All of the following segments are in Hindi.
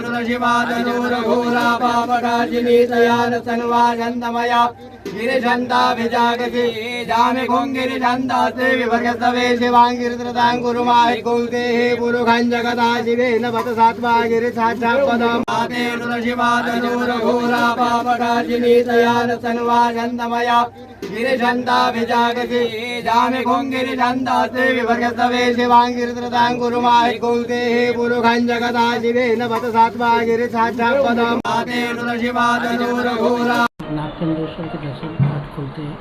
तुलसीवादनूरघोरा पापकार्जिनीतयान सन्वानन्दमया गिरिशन्ताभिजागति जामि घुङ्गिरिशन्तास्ते विभर्गस्तवे शिवाङ्गिरित्रताङ्कुरुमाहि कुलतेः पुरुषं जगता शिवेन बत सात्वा गिरिसाक्षात्पदम् आते तुलसीवादनूरघोरा पापकार्जिनीतयान सन्वानन्दमया गिरिशन्ताभिजागति जामि घुङ्गिरिशन्तास्ते विभर्गस्तवे शिवाङ्गिरित्रताङ्कुरुमाहि कुलतेः पुरुषं जगता शिवेन बत सात्वा गिरिसाक्षात्पदम् आते तुलसीवादनूरघोरा नागचंद्रेश्वर के दर्शन आज खुलते हैं।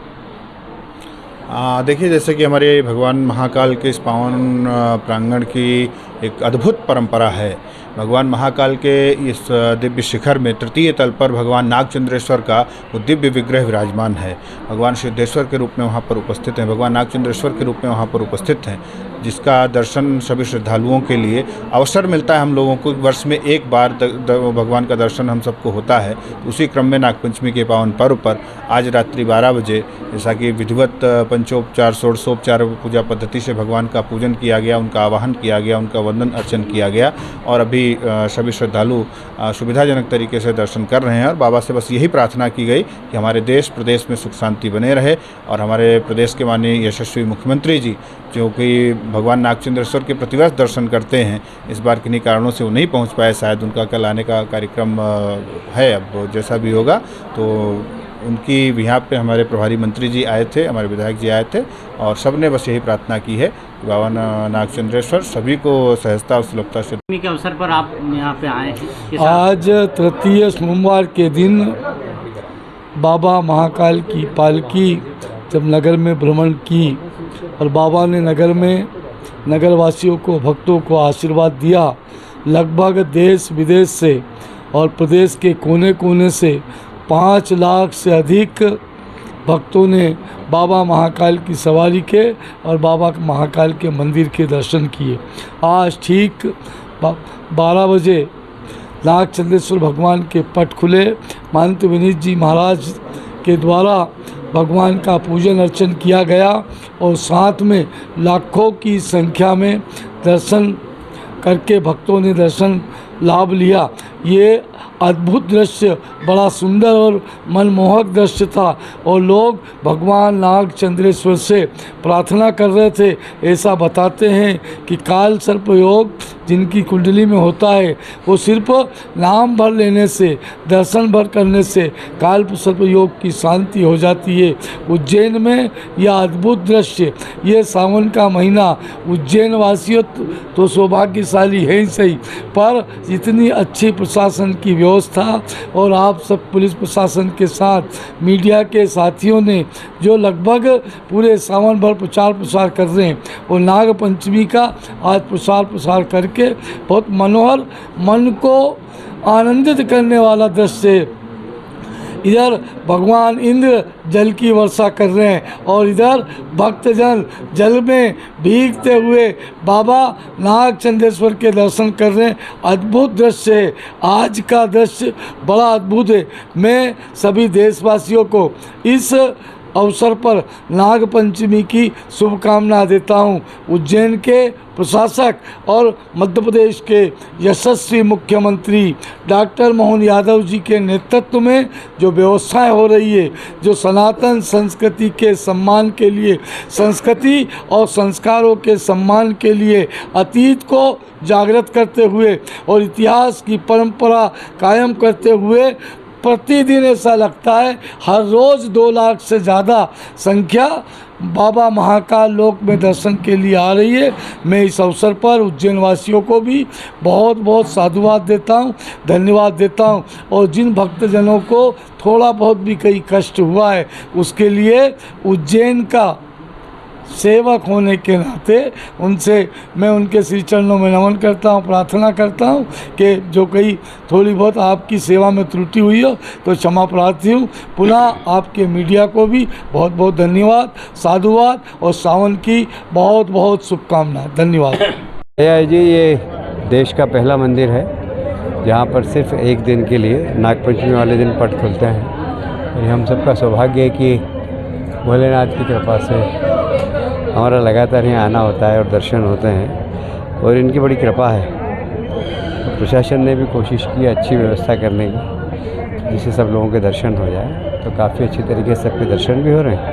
देखिए, जैसे कि हमारे भगवान महाकाल के इस पावन प्रांगण की एक अद्भुत परंपरा है। भगवान महाकाल के इस दिव्य शिखर में तृतीय तल पर भगवान नागचंद्रेश्वर का वो दिव्य विग्रह विराजमान है। भगवान सिद्धेश्वर के रूप में वहाँ पर उपस्थित हैं, भगवान नागचंद्रेश्वर के रूप में वहाँ पर उपस्थित हैं, जिसका दर्शन सभी श्रद्धालुओं के लिए अवसर मिलता है। हम लोगों को वर्ष में एक बार भगवान का दर्शन हम सबको होता है। उसी क्रम में नागपंचमी के पावन पर्व पर आज रात्रि 12 बजे जैसा कि विधिवत पंचोपचार षोडशोपचार पूजा पद्धति से भगवान का पूजन किया गया, उनका आवाहन किया गया, उनका वंदन अर्चन किया गया और अभी सभी श्रद्धालु सुविधाजनक तरीके से दर्शन कर रहे हैं। और बाबा से बस यही प्रार्थना की गई कि हमारे देश प्रदेश में सुख शांति बने रहे और हमारे प्रदेश के माननीय यशस्वी मुख्यमंत्री जी जो कि भगवान नागचंद्रेश्वर के प्रतिवर्ष दर्शन करते हैं, इस बार किन्हीं कारणों से वो नहीं पहुंच पाए। शायद उनका कल आने का कार्यक्रम है, अब जैसा भी होगा। तो उनकी यहाँ पे हमारे प्रभारी मंत्री जी आए थे, हमारे विधायक जी आए थे और सब ने बस यही प्रार्थना की है कि बाबा नागचंद्रेश्वर सभी को सहजता और सुलभता से के अवसर पर आप यहाँ पे आए हैं। आज तृतीय सोमवार के दिन बाबा महाकाल की पालकी जब नगर में भ्रमण की और बाबा ने नगर में नगरवासियों को, भक्तों को आशीर्वाद दिया। लगभग देश विदेश से और प्रदेश के कोने कोने से 5 लाख से अधिक भक्तों ने बाबा महाकाल की सवारी के और बाबा महाकाल के मंदिर के दर्शन किए। आज ठीक 12 बजे नागचंद्रेश्वर भगवान के पट खुले। महंत विनीत जी महाराज के द्वारा भगवान का पूजन अर्चन किया गया और साथ में लाखों की संख्या में दर्शन करके भक्तों ने दर्शन लाभ लिया। ये अद्भुत दृश्य बड़ा सुंदर और मनमोहक दृश्य था और लोग भगवान नागचंद्रेश्वर से प्रार्थना कर रहे थे। ऐसा बताते हैं कि काल सर्प योग जिनकी कुंडली में होता है वो सिर्फ नाम भर लेने से, दर्शन भर करने से काल सर्प योग की शांति हो जाती है। उज्जैन में यह अद्भुत दृश्य, ये सावन का महीना, उज्जैन वासियों तो सौभाग्यशाली है ही सही, पर इतनी अच्छी प्रशासन की व्यवस्था और आप सब पुलिस प्रशासन के साथ मीडिया के साथियों ने जो लगभग पूरे सावन भर प्रचार प्रसार कर रहे हैं और नाग पंचमी का आज प्रचार प्रसार करके बहुत मनोहर, मन को आनंदित करने वाला दृश्य। इधर भगवान इंद्र जल की वर्षा कर रहे हैं और इधर भक्तजन जल में भीगते हुए बाबा नागचंद्रेश्वर के दर्शन कर रहे हैं। अद्भुत दृश्य है, आज का दृश्य बड़ा अद्भुत है। मैं सभी देशवासियों को इस अवसर पर नाग पंचमी की शुभकामना देता हूं। उज्जैन के प्रशासक और मध्य प्रदेश के यशस्वी मुख्यमंत्री डॉक्टर मोहन यादव जी के नेतृत्व में जो व्यवस्थाएं हो रही है, जो सनातन संस्कृति के सम्मान के लिए, संस्कृति और संस्कारों के सम्मान के लिए अतीत को जागृत करते हुए और इतिहास की परंपरा कायम करते हुए प्रतिदिन ऐसा लगता है हर रोज़ 2 लाख से ज़्यादा संख्या बाबा महाकाल लोक में दर्शन के लिए आ रही है। मैं इस अवसर पर उज्जैन वासियों को भी बहुत बहुत साधुवाद देता हूं, धन्यवाद देता हूं और जिन भक्तजनों को थोड़ा बहुत भी कहीं कष्ट हुआ है उसके लिए उज्जैन का सेवक होने के नाते उनसे मैं उनके श्री चरणों में नमन करता हूं, प्रार्थना करता हूं कि जो कहीं थोड़ी बहुत आपकी सेवा में त्रुटि हुई हो तो क्षमा प्रार्थी हूं। पुनः आपके मीडिया को भी बहुत बहुत धन्यवाद, साधुवाद और सावन की बहुत बहुत शुभकामनाएं। धन्यवाद। जी, ये देश का पहला मंदिर है जहाँ पर सिर्फ एक दिन के लिए नागपंचमी वाले दिन पट खुलते हैं और हम सबका सौभाग्य है कि भोलेनाथ की कृपा से हमारा लगातार यहाँ आना होता है और दर्शन होते हैं और इनकी बड़ी कृपा है। तो प्रशासन ने भी कोशिश की अच्छी व्यवस्था करने की, जिससे सब लोगों के दर्शन हो जाए। तो काफ़ी अच्छी तरीके से सबके दर्शन भी हो रहे हैं।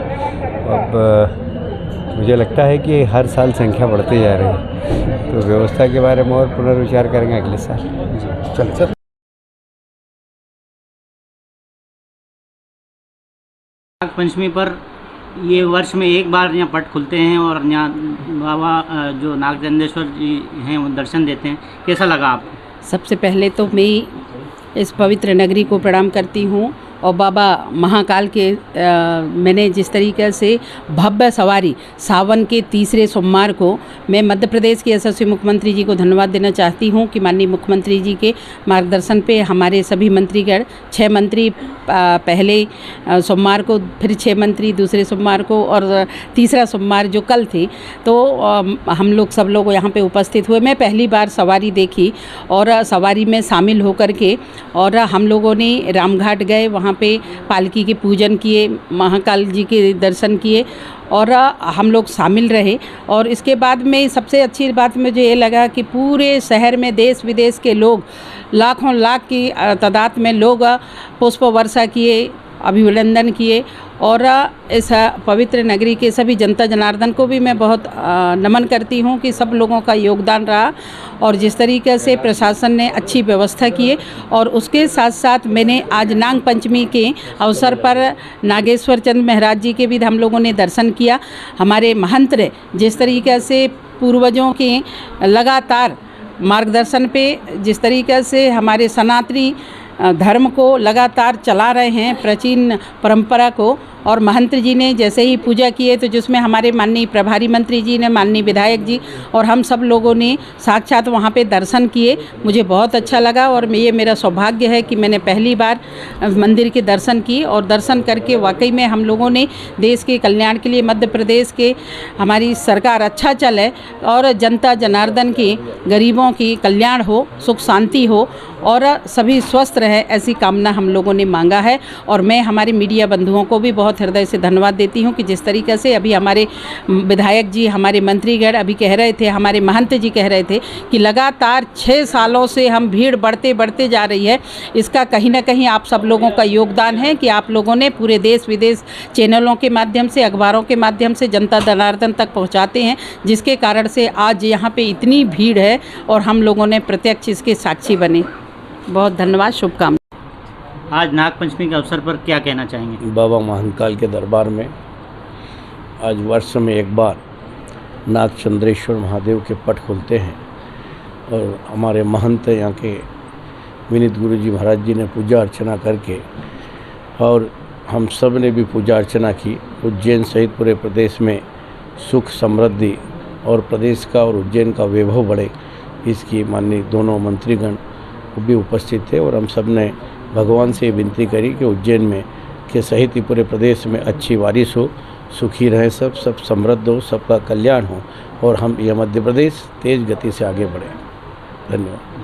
अब मुझे लगता है कि हर साल संख्या बढ़ती जा रही है, तो व्यवस्था के बारे में और पुनर्विचार करेंगे अगले साल। चलिए सर। नाग पंचमी पर ये वर्ष में एक बार यहाँ पट खुलते हैं और यहाँ बाबा जो नागचंद्रेश्वर जी हैं वो दर्शन देते हैं। कैसा लगा आपको? सबसे पहले तो मैं इस पवित्र नगरी को प्रणाम करती हूँ और बाबा महाकाल के मैंने जिस तरीके से भव्य सवारी सावन के तीसरे सोमवार को मैं मध्य प्रदेश के यशस्वी मुख्यमंत्री जी को धन्यवाद देना चाहती हूँ कि माननीय मुख्यमंत्री जी के मार्गदर्शन पे हमारे सभी मंत्रीगण 6 मंत्री पहले सोमवार को, फिर 6 मंत्री दूसरे सोमवार को और तीसरा सोमवार जो कल थे, तो हम लोग सब लोग यहाँ पे उपस्थित हुए। मैं पहली बार सवारी देखी और सवारी में शामिल होकर के और हम लोगों ने रामघाट गए, वहाँ पे पालकी के पूजन किए, महाकाल जी के दर्शन किए और हम लोग शामिल रहे। और इसके बाद में सबसे अच्छी बात मुझे ये लगा कि पूरे शहर में देश विदेश के लोग लाखों लाख की तादाद में लोग पुष्प वर्षा किए, अभिनंदन किए और इस पवित्र नगरी के सभी जनता जनार्दन को भी मैं बहुत नमन करती हूँ कि सब लोगों का योगदान रहा और जिस तरीके से प्रशासन ने अच्छी व्यवस्था की। और उसके साथ साथ मैंने आज नाग पंचमी के अवसर पर नागेश्वर चंद महाराज जी के भी हम लोगों ने दर्शन किया। हमारे महंत ने जिस तरीके से पूर्वजों के लगातार मार्गदर्शन पे जिस तरीके से हमारे सनातनी धर्म को लगातार चला रहे हैं, प्राचीन परंपरा को, और महंत जी ने जैसे ही पूजा किए तो जिसमें हमारे माननीय प्रभारी मंत्री जी ने, माननीय विधायक जी और हम सब लोगों ने साक्षात वहाँ पे दर्शन किए। मुझे बहुत अच्छा लगा और ये मेरा सौभाग्य है कि मैंने पहली बार मंदिर के दर्शन किए और दर्शन करके वाकई में हम लोगों ने देश के कल्याण के लिए, मध्य प्रदेश के हमारी सरकार अच्छा चले और जनता जनार्दन की, गरीबों की कल्याण हो, सुख शांति हो और सभी स्वस्थ रहे, ऐसी कामना हम लोगों ने मांगा है। और मैं हमारे मीडिया बंधुओं को भी बहुत हृदय से धन्यवाद देती हूँ कि जिस तरीके से अभी हमारे विधायक जी, हमारे मंत्रीगण अभी कह रहे थे, हमारे महंत जी कह रहे थे कि लगातार 6 सालों से हम भीड़ बढ़ते जा रही है। इसका कहीं ना कहीं आप सब लोगों का योगदान है कि आप लोगों ने पूरे देश विदेश चैनलों के माध्यम से, अखबारों के माध्यम से जनता जनार्दन तक पहुँचाते हैं, जिसके कारण से आज यहाँ पे इतनी भीड़ है और हम लोगों ने प्रत्यक्ष इसके साक्षी बने। बहुत धन्यवाद, शुभकामनाएं। आज नागपंचमी के अवसर पर क्या कहना चाहेंगे? बाबा महाकाल के दरबार में आज वर्ष में एक बार नागचंद्रेश्वर महादेव के पट खुलते हैं और हमारे महंत यहाँ के विनीत गुरु जी महाराज जी ने पूजा अर्चना करके और हम सब ने भी पूजा अर्चना की। उज्जैन सहित पूरे प्रदेश में सुख समृद्धि और प्रदेश का और उज्जैन का वैभव बढ़े, इसकी माननीय दोनों मंत्रीगण भी उपस्थित थे और हम सब ने भगवान से विनती करी कि उज्जैन में के सहित ही पूरे प्रदेश में अच्छी बारिश हो, सुखी रहे, सब समृद्ध हो, सबका कल्याण हो और हम यह मध्य प्रदेश तेज गति से आगे बढ़े। धन्यवाद।